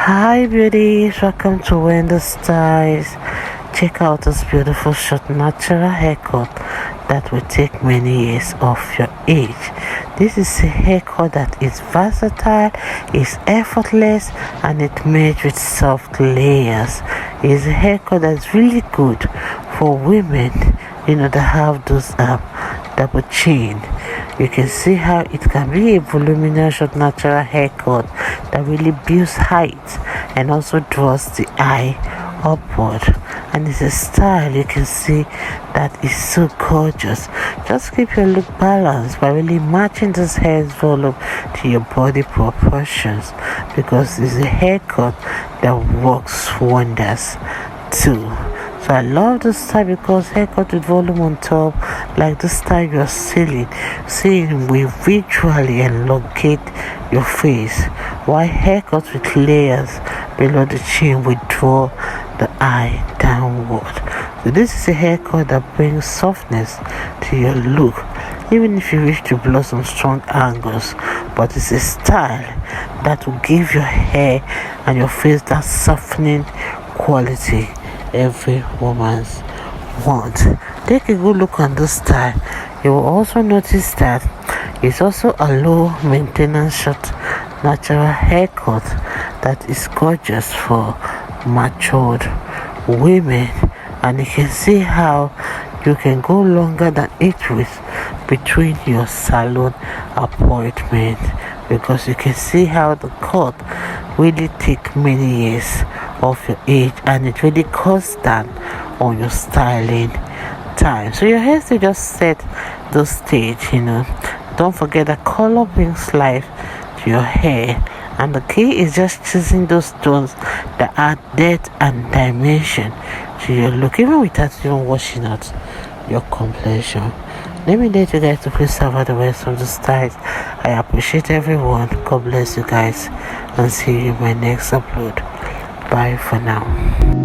Hi beauties, welcome to Wendy Styles. Check out this beautiful short natural haircut that will take many years off your age. This is a haircut that is versatile, is effortless, and it made with soft layers. It's a haircut that's really good for women, that have those double chin. You can see how it can be a voluminous short natural haircut that really builds height and also draws the eye upward, and it's a style you can see that is so gorgeous. Just keep your look balanced by really matching this hair's volume to your body proportions, because it's a haircut that works wonders too. So I love this style because haircut with volume on top, like this style you're seeing will visually elongate your face, while haircut with layers below the chin will draw the eye downward. So this is a haircut that brings softness to your look, even if you wish to blow some strong angles, but it's a style that will give your hair and your face that softening quality every woman's want. Take a good look on this style. You will also notice that it's also a low maintenance short natural haircut that is gorgeous for matured women, and you can see how you can go longer than 8 weeks between your salon appointment, because you can see how the cut really take many years of your age, and it really cuts down on your styling time. So your hair to just set the stage. Don't forget that color brings life to your hair, and the key is just choosing those tones that add depth and dimension to your look, even without even washing out your complexion. Let me dare you guys to please serve the rest of the styles. I appreciate everyone. God bless you guys, and see you in my next upload. Bye for now.